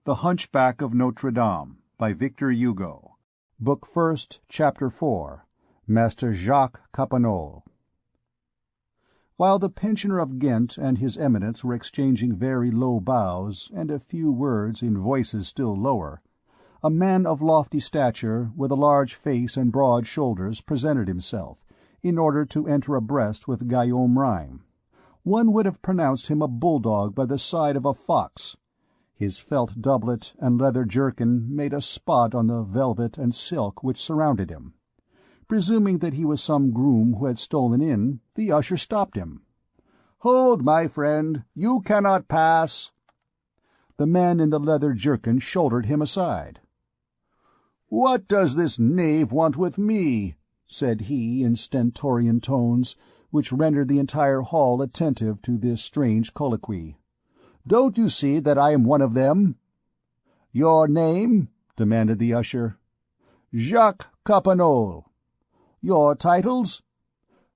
The Hunchback of Notre by Victor Hugo. Book First, Chapter 4. Master Jacques Coppenole. While the pensioner of Ghent and his Eminence were exchanging very low bows and a few words in voices still lower, a man of lofty stature, with a large face and broad shoulders, presented himself, in order to enter abreast with Guillaume Rym. One would have pronounced him a bulldog by the side of a fox. His felt doublet and leather jerkin made a spot on the velvet and silk which surrounded him. Presuming that he was some groom who had stolen in, the usher stopped him. "Hold, my friend, you cannot pass." The man in the leather jerkin shouldered him aside. "What does this knave want with me?" said he in stentorian tones, which rendered the entire hall attentive to this strange colloquy. "Don't you see that I am one of them?" "Your name?" demanded the usher. "Jacques Coppenole." "Your titles?"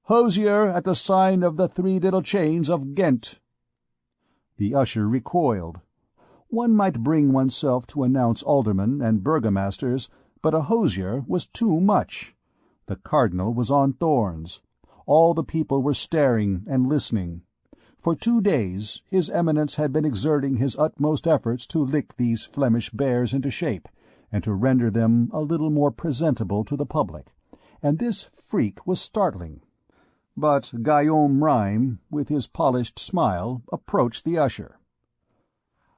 "Hosier at the sign of the Three Little Chains of Ghent." The usher recoiled. One might bring oneself to announce aldermen and burgomasters, but a hosier was too much. The cardinal was on thorns. All the people were staring and listening. For 2 days his Eminence had been exerting his utmost efforts to lick these Flemish bears into shape, and to render them a little more presentable to the public, and this freak was startling. But Guillaume Rym, with his polished smile, approached the usher.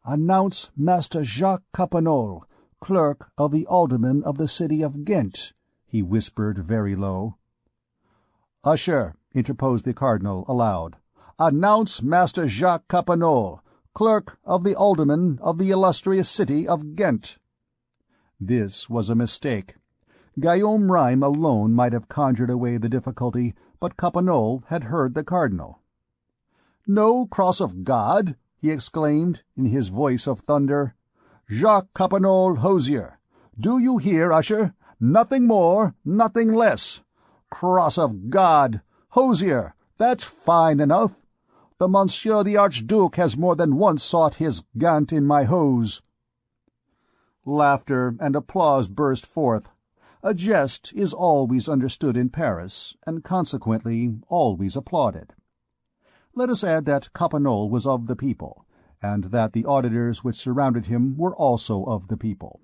"Announce Master Jacques Coppenole, clerk of the aldermen of the city of Ghent," he whispered very low. "Usher," interposed the cardinal, aloud, "announce Master Jacques Coppenole, clerk of the aldermen of the illustrious city of Ghent." This was a mistake. Guillaume Rym alone might have conjured away the difficulty, but Coppenole had heard the cardinal. "No cross of God?" he exclaimed, in his voice of thunder. "Jacques Coppenole, hosier. Do you hear, usher? Nothing more, nothing less. Cross of God! Hosier! That's fine enough. The Monsieur the Archduke has more than once sought his gant in my hose." Laughter and applause burst forth. A jest is always understood in Paris, and consequently always applauded. Let us add that Coppenole was of the people, and that the auditors which surrounded him were also of the people.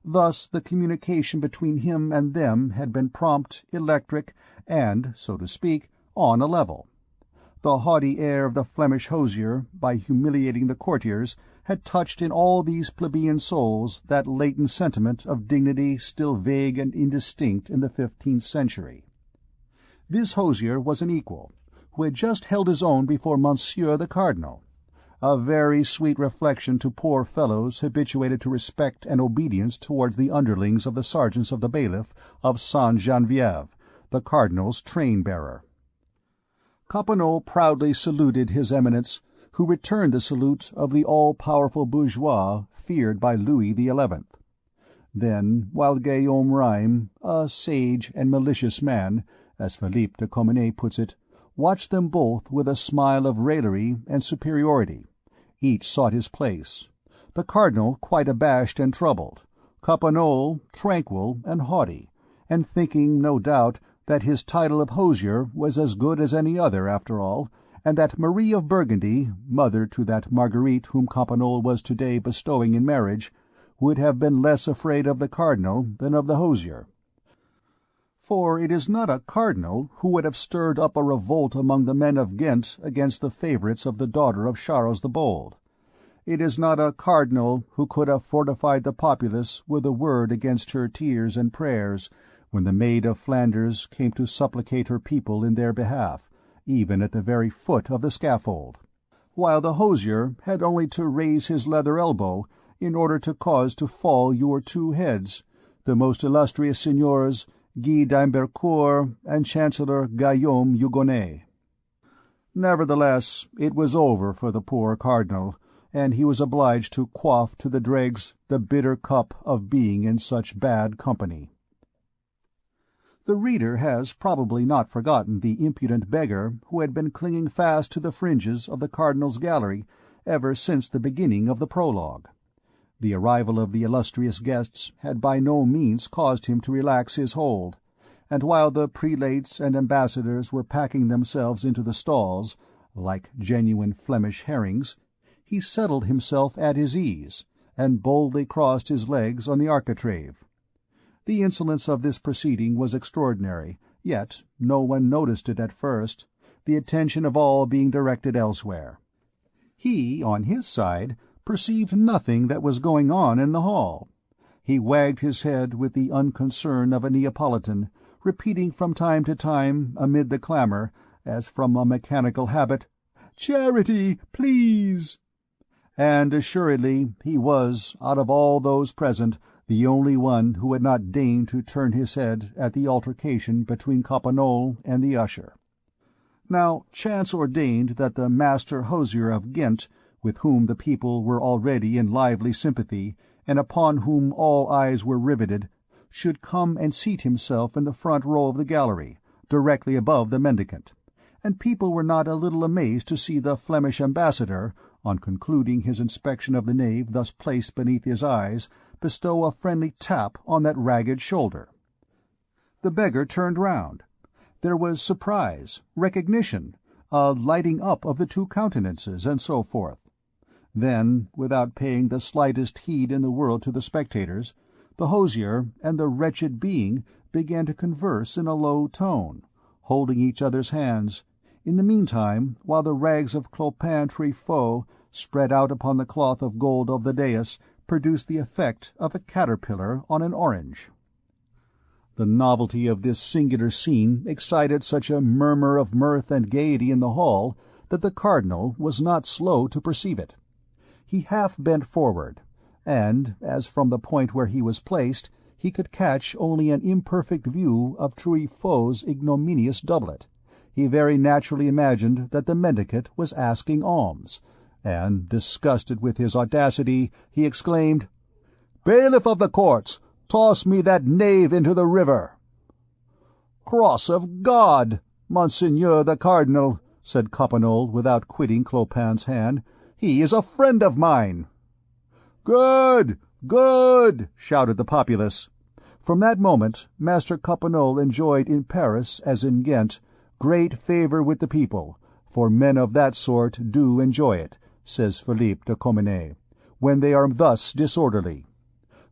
Thus the communication between him and them had been prompt, electric, and, so to speak, on a level. The haughty air of the Flemish hosier, by humiliating the courtiers, had touched in all these plebeian souls that latent sentiment of dignity still vague and indistinct in the 15th century. This hosier was an equal, who had just held his own before Monsieur the Cardinal. A very sweet reflection to poor fellows habituated to respect and obedience towards the underlings of the sergeants of the bailiff of Sainte-Geneviève, the cardinal's train-bearer. Coppenole proudly saluted his Eminence, who returned the salute of the all-powerful bourgeois feared by Louis XI. Then, while Guillaume Rym, a sage and malicious man, as Philippe de Comines puts it, watched them both with a smile of raillery and superiority, each sought his place, the cardinal quite abashed and troubled, Coppenole tranquil and haughty, and thinking, no doubt, that his title of hosier was as good as any other, after all, and that Marie of Burgundy, mother to that Marguerite whom Coppenole was to-day bestowing in marriage, would have been less afraid of the cardinal than of the hosier. For it is not a cardinal who would have stirred up a revolt among the men of Ghent against the favourites of the daughter of Charles the Bold. It is not a cardinal who could have fortified the populace with a word against her tears and prayers when the Maid of Flanders came to supplicate her people in their behalf, even at the very foot of the scaffold, while the hosier had only to raise his leather elbow in order to cause to fall your 2 heads, the most illustrious seigneurs Guy d'Imbercourt and Chancellor Guillaume Hugonnet. Nevertheless, it was over for the poor cardinal, and he was obliged to quaff to the dregs the bitter cup of being in such bad company. The reader has probably not forgotten the impudent beggar who had been clinging fast to the fringes of the cardinal's gallery ever since the beginning of the prologue. The arrival of the illustrious guests had by no means caused him to relax his hold, and while the prelates and ambassadors were packing themselves into the stalls, like genuine Flemish herrings, he settled himself at his ease, and boldly crossed his legs on the architrave. The insolence of this proceeding was extraordinary, yet no one noticed it at first, the attention of all being directed elsewhere. He, on his side, perceived nothing that was going on in the hall. He wagged his head with the unconcern of a Neapolitan, repeating from time to time, amid the clamour, as from a mechanical habit, "Charity, please!" And assuredly he was, out of all those present, the only one who had not deigned to turn his head at the altercation between Coppenole and the usher. Now chance ordained that the master hosier of Ghent, with whom the people were already in lively sympathy, and upon whom all eyes were riveted, should come and seat himself in the front row of the gallery, directly above the mendicant, and people were not a little amazed to see the Flemish ambassador, on concluding his inspection of the knave thus placed beneath his eyes, bestow a friendly tap on that ragged shoulder. The beggar turned round. There was surprise, recognition, a lighting up of the two countenances, and so forth. Then, without paying the slightest heed in the world to the spectators, the hosier and the wretched being began to converse in a low tone, holding each other's hands, in the meantime, while the rags of Clopin Truffaut, spread out upon the cloth of gold of the dais, produced the effect of a caterpillar on an orange. The novelty of this singular scene excited such a murmur of mirth and gaiety in the hall that the Cardinal was not slow to perceive it. He half bent forward, and, as from the point where he was placed, he could catch only an imperfect view of Truffaut's ignominious doublet, he very naturally imagined that the mendicant was asking alms, and, disgusted with his audacity, he exclaimed, "Bailiff of the courts, toss me that knave into the river!" "Cross of God, Monseigneur the Cardinal," said Coppenole, without quitting Clopin's hand, "he is a friend of mine." "Good! Good!" shouted the populace. From that moment Master Coppenole enjoyed in Paris, as in Ghent, great favour with the people, for men of that sort do enjoy it, says Philippe de Comines, when they are thus disorderly.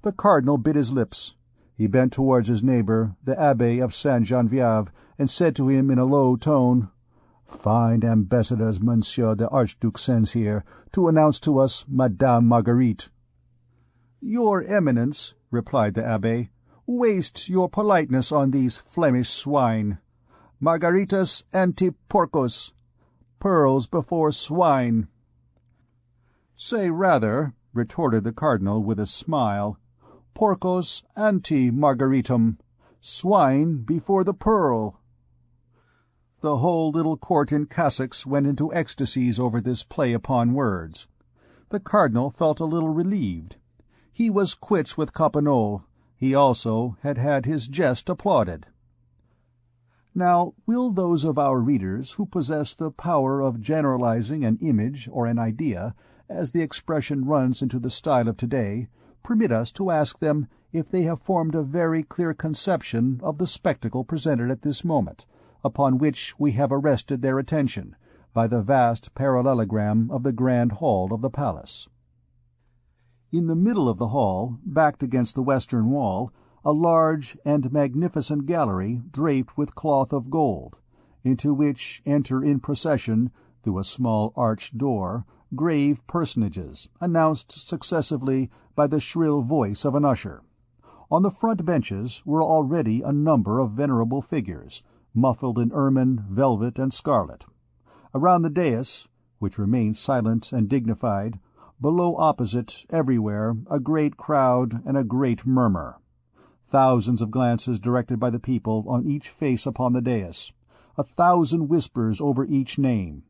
The Cardinal bit his lips. He bent towards his neighbour, the Abbé of Saint-Geneviève, and said to him in a low tone, "Fine ambassadors Monsieur the Archduke sends here, to announce to us Madame Marguerite." "Your Eminence," replied the Abbé, "waste your politeness on these Flemish swine. Margaritas anti porcos, pearls before swine." "Say rather," retorted the Cardinal with a smile, "porcos ante margaritum, swine before the pearl." The whole little court in cassocks went into ecstasies over this play upon words. The Cardinal felt a little relieved. He was quits with Coppenole. He also had had his jest applauded. Now, will those of our readers who possess the power of generalizing an image or an idea, as the expression runs into the style of today, permit us to ask them if they have formed a very clear conception of the spectacle presented at this moment, upon which we have arrested their attention, by the vast parallelogram of the grand hall of the palace. In the middle of the hall, backed against the western wall, a large and magnificent gallery draped with cloth of gold, into which enter in procession, through a small arched door, grave personages, announced successively by the shrill voice of an usher. On the front benches were already a number of venerable figures, muffled in ermine, velvet, and scarlet. Around the dais, which remained silent and dignified, below, opposite, everywhere, a great crowd and a great murmur. Thousands of glances directed by the people on each face upon the dais, 1,000 whispers over each name.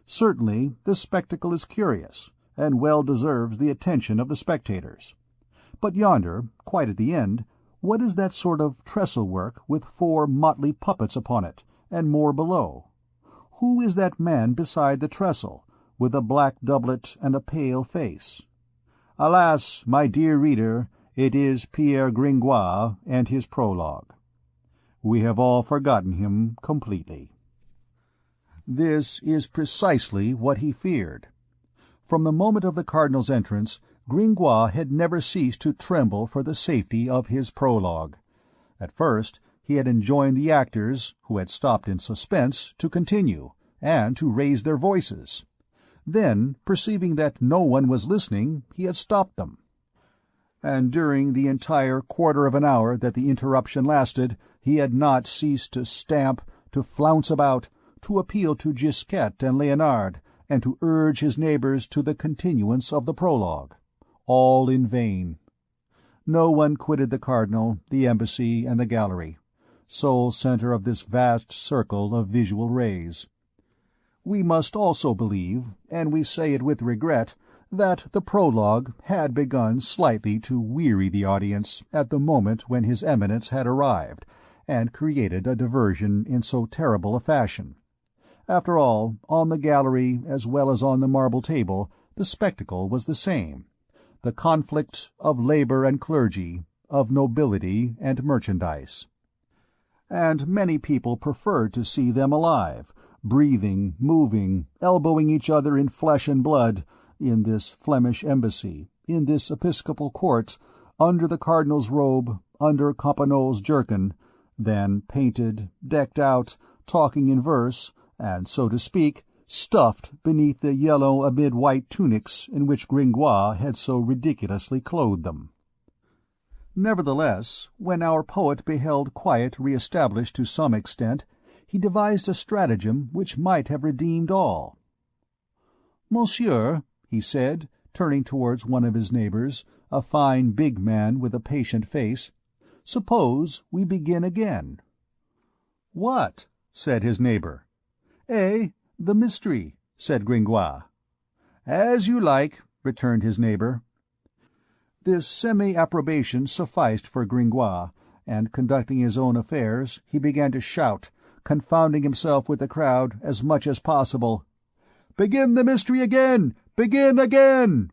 Certainly the spectacle is curious, and well deserves the attention of the spectators. But yonder, quite at the end, what is that sort of trestle-work with 4 motley puppets upon it, and more below? Who is that man beside the trestle, with a black doublet and a pale face? Alas, my dear reader, it is Pierre Gringoire and his prologue. We have all forgotten him completely. This is precisely what he feared. From the moment of the Cardinal's entrance, Gringoire had never ceased to tremble for the safety of his prologue. At first, he had enjoined the actors, who had stopped in suspense, to continue, and to raise their voices. Then, perceiving that no one was listening, he had stopped them. And during the entire quarter of an hour that the interruption lasted, he had not ceased to stamp, to flounce about, to appeal to Gisquette and Leonard, and to urge his neighbors to the continuance of the prologue. All in vain. No one quitted the Cardinal, the Embassy, and the gallery, sole centre of this vast circle of visual rays. We must also believe, and we say it with regret, that the prologue had begun slightly to weary the audience at the moment when His Eminence had arrived, and created a diversion in so terrible a fashion. After all, on the gallery as well as on the marble table, the spectacle was the same, the conflict of labour and clergy, of nobility and merchandise. And many people preferred to see them alive, breathing, moving, elbowing each other in flesh and blood, in this Flemish embassy, in this episcopal court, under the cardinal's robe, under Coppenol's jerkin, than painted, decked out, talking in verse, and, so to speak, stuffed beneath the yellow amid white tunics in which Gringoire had so ridiculously clothed them. Nevertheless, when our poet beheld quiet re-established to some extent, he devised a stratagem which might have redeemed all. "Monsieur," he said, turning towards one of his neighbors, a fine big man with a patient face, "suppose we begin again." "What?" said his neighbor. "The mystery," said Gringoire. "As you like," returned his neighbor. This semi-approbation sufficed for Gringoire, and, conducting his own affairs, he began to shout, confounding himself with the crowd as much as possible. "Begin the mystery again! Begin again!"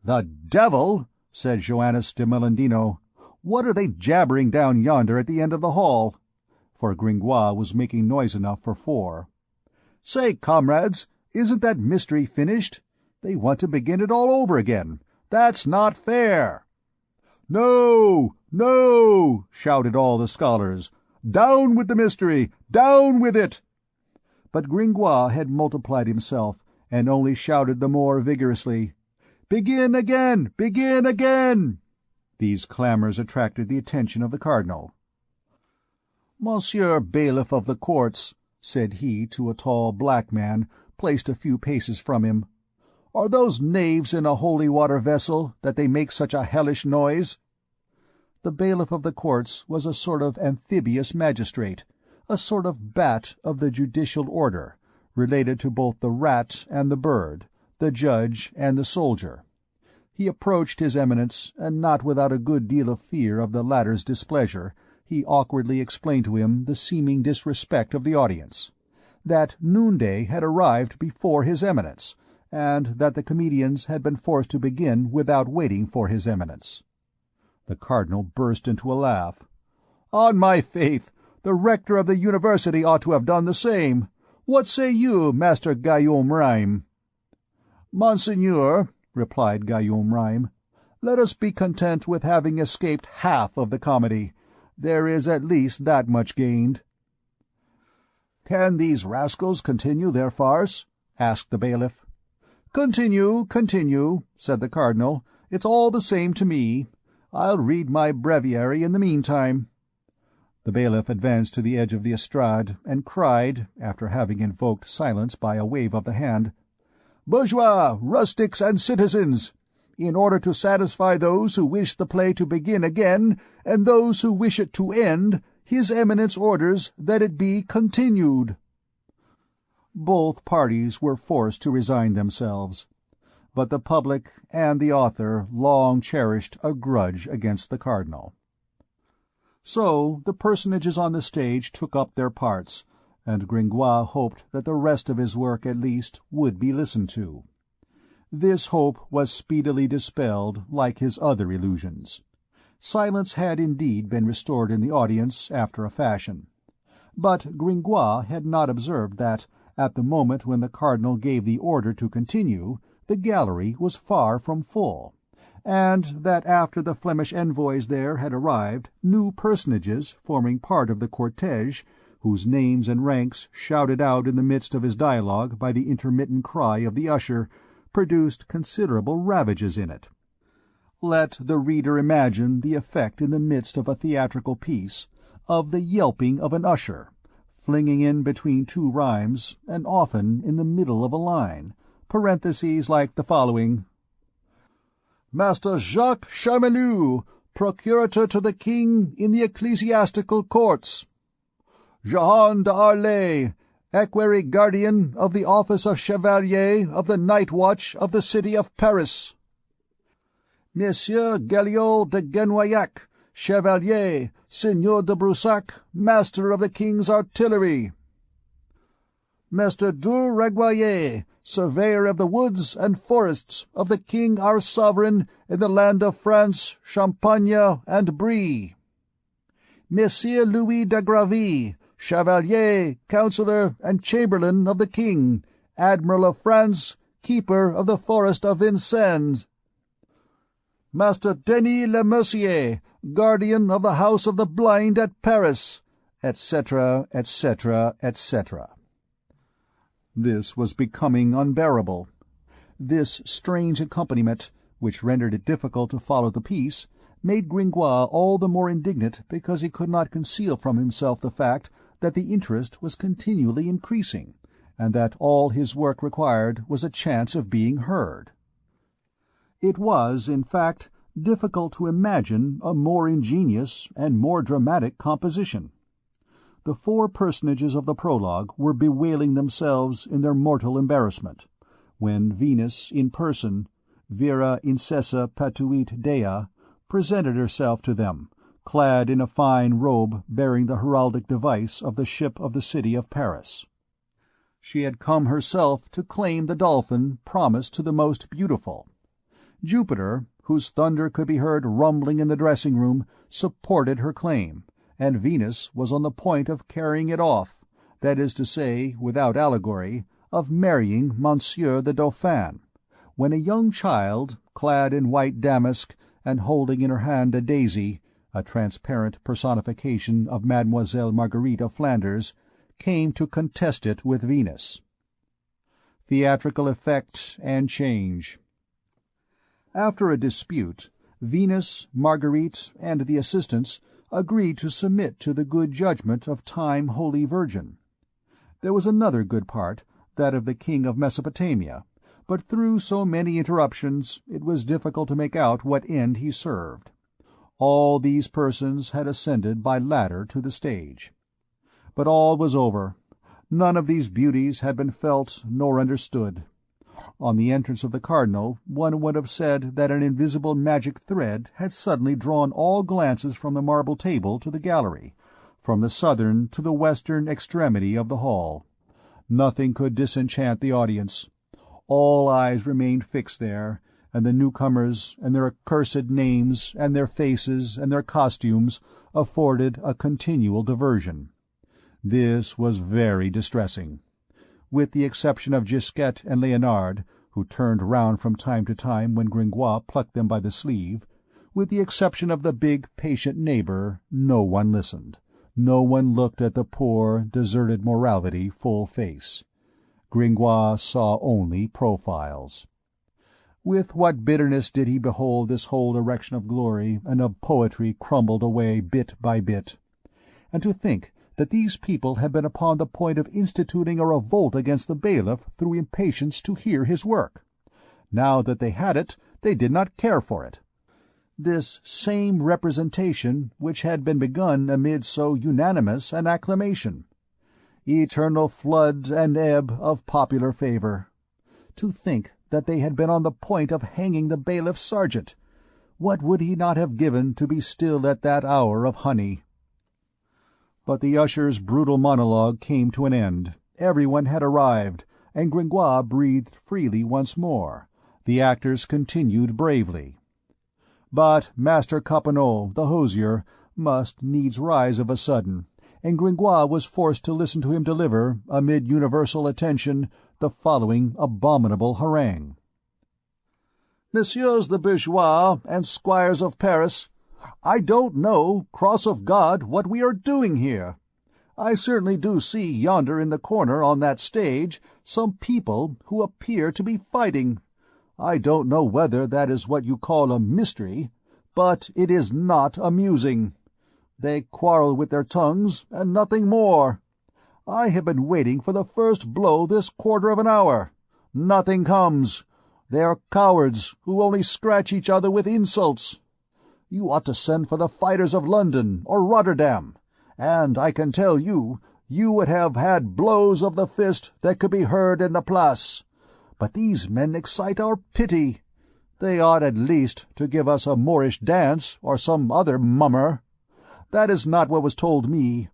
"The devil!" said Joannes de Melendino. "What are they jabbering down yonder at the end of the hall?" For Gringoire was making noise enough for 4. "Say, comrades, isn't that mystery finished? They want to begin it all over again. That's not fair." "No! No!" shouted all the scholars. "Down with the mystery! Down with it!" But Gringoire had multiplied himself, and only shouted the more vigorously, "Begin again! Begin again!" These clamours attracted the attention of the Cardinal. "Monsieur Bailiff of the Courts," said he to a tall black man, placed a few paces from him, "are those knaves in a holy water vessel, that they make such a hellish noise?" The bailiff of the courts was a sort of amphibious magistrate, a sort of bat of the judicial order, related to both the rat and the bird, the judge and the soldier. He approached His Eminence, and not without a good deal of fear of the latter's displeasure, he awkwardly explained to him the seeming disrespect of the audience, that noonday had arrived before His Eminence, and that the comedians had been forced to begin without waiting for His Eminence. The Cardinal burst into a laugh. "On my faith, the rector of the university ought to have done the same. What say you, Master Guillaume Rime?" "Monseigneur," replied Guillaume Rime, "let us be content with having escaped half of the comedy. There is at least that much gained." "Can these rascals continue their farce?" asked the bailiff. "Continue, continue," said the Cardinal. "It's all the same to me. I'll read my breviary in the meantime." The bailiff advanced to the edge of the estrade, and cried, after having invoked silence by a wave of the hand, "Bourgeois, rustics, and citizens! In order to satisfy those who wish the play to begin again, and those who wish it to end, His Eminence orders that it be continued." Both parties were forced to resign themselves, but the public and the author long cherished a grudge against the Cardinal. So the personages on the stage took up their parts, and Gringoire hoped that the rest of his work at least would be listened to. This hope was speedily dispelled, like his other illusions. Silence had indeed been restored in the audience after a fashion. But Gringoire had not observed that, at the moment when the cardinal gave the order to continue, the gallery was far from full, and that after the Flemish envoys there had arrived, new personages forming part of the cortege, whose names and ranks, shouted out in the midst of his dialogue by the intermittent cry of the usher, produced considerable ravages in it. Let the reader imagine the effect in the midst of a theatrical piece, of the yelping of an usher, flinging in between two rhymes, and often in the middle of a line, parentheses like the following: "Master Jacques Coppenole, procurator to the king in the ecclesiastical courts. Jehan d'Arlay, equerry guardian of the office of chevalier of the night watch of the city of Paris. Monsieur Galliot de Genouillac, chevalier, Seigneur de Broussac, master of the king's artillery. Mr. Dur Reguier, surveyor of the woods and forests of the king our sovereign in the land of France, Champagne, and Brie. Monsieur Louis de Gravy, chevalier, councillor, and chamberlain of the king, admiral of France, keeper of the forest of Vincennes. Master Denis Le Mercier, guardian of the house of the blind at Paris," etc., etc., etc. This was becoming unbearable. This strange accompaniment, which rendered it difficult to follow the piece, made Gringoire all the more indignant because he could not conceal from himself the fact that the interest was continually increasing, and that all his work required was a chance of being heard. It was, in fact, difficult to imagine a more ingenious and more dramatic composition. The four personages of the prologue were bewailing themselves in their mortal embarrassment, when Venus in person, Vera incessa patuit Dea, presented herself to them, clad in a fine robe bearing the heraldic device of the ship of the city of Paris. She had come herself to claim the dolphin promised to the most beautiful. Jupiter, whose thunder could be heard rumbling in the dressing-room, supported her claim, and Venus was on the point of carrying it off, that is to say, without allegory, of marrying Monsieur the Dauphin, when a young child, clad in white damask and holding in her hand a daisy, a transparent personification of Mademoiselle Marguerite of Flanders, came to contest it with Venus. Theatrical effect and change. After a dispute, Venus, Marguerite, and the assistants agreed to submit to the good judgment of Time Holy Virgin. There was another good part, that of the King of Mesopotamia, but through so many interruptions it was difficult to make out what end he served. All these persons had ascended by ladder to the stage. But all was over. None of these beauties had been felt nor understood. On the entrance of the cardinal, one would have said that an invisible magic thread had suddenly drawn all glances from the marble table to the gallery, from the southern to the western extremity of the hall. Nothing could disenchant the audience. All eyes remained fixed there, and the newcomers and their accursed names and their faces and their costumes afforded a continual diversion. This was very distressing. With the exception of Gisquette and Leonard, who turned round from time to time when Gringoire plucked them by the sleeve, with the exception of the big, patient neighbor, no one listened. No one looked at the poor, deserted morality full face. Gringoire saw only profiles. With what bitterness did he behold this whole erection of glory and of poetry crumbled away bit by bit! And to think that these people had been upon the point of instituting a revolt against the bailiff through impatience to hear his work. Now that they had it, they did not care for it. This same representation which had been begun amid so unanimous an acclamation. Eternal flood and ebb of popular favour. To think that they had been on the point of hanging the bailiff's sergeant! What would he not have given to be still at that hour of honey? But the usher's brutal monologue came to an end. Everyone had arrived, and Gringoire breathed freely once more, The actors continued bravely. But Master Coppenole, the hosier, must needs rise of a sudden, and Gringoire was forced to listen to him deliver, amid universal attention, the following abominable harangue. "Messieurs the bourgeois and squires of Paris, I don't know, cross of God, what we are doing here. I certainly do see yonder in the corner on that stage some people who appear to be fighting. I don't know whether that is what you call a mystery, but it is not amusing. They quarrel with their tongues, and nothing more. I have been waiting for the first blow this quarter of an hour. Nothing comes. They are cowards who only scratch each other with insults. You ought to send for the fighters of London or Rotterdam, and I can tell you, you would have had blows of the fist that could be heard in the Place. But these men excite our pity. They ought at least to give us a Moorish dance or some other mummer. That is not what was told me.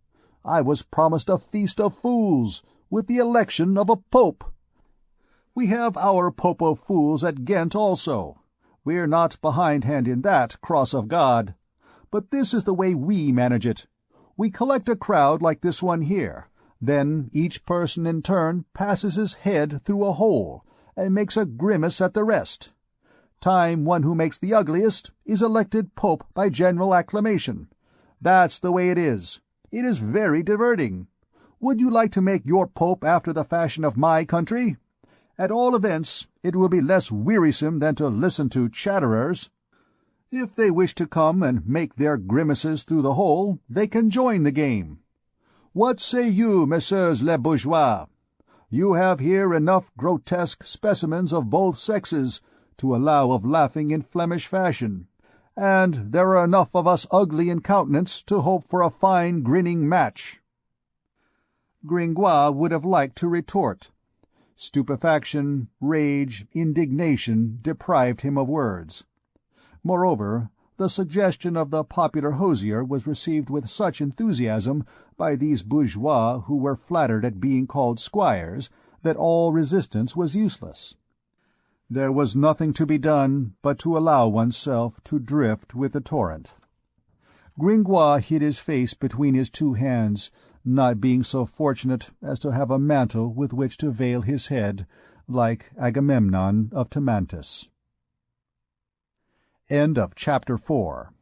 I was promised a feast of fools, with the election of a pope. We have our Pope of Fools at Ghent also. We're not behindhand in that, cross of God. But this is the way we manage it. We collect a crowd like this one here. Then each person in turn passes his head through a hole, and makes a grimace at the rest. Time one who makes the ugliest is elected Pope by general acclamation. That's the way it is. It is very diverting. Would you like to make your Pope after the fashion of my country? At all events, it will be less wearisome than to listen to chatterers. If they wish to come and make their grimaces through the hole, they can join the game. What say you, messieurs les bourgeois? You have here enough grotesque specimens of both sexes to allow of laughing in Flemish fashion, and there are enough of us ugly in countenance to hope for a fine grinning match." Gringoire would have liked to retort. Stupefaction, rage, indignation deprived him of words. Moreover, the suggestion of the popular hosier was received with such enthusiasm by these bourgeois who were flattered at being called squires that all resistance was useless. There was nothing to be done but to allow oneself to drift with the torrent. Gringoire hid his face between his two hands, not being so fortunate as to have a mantle with which to veil his head, like Agamemnon of Timantus. End of Chapter 4.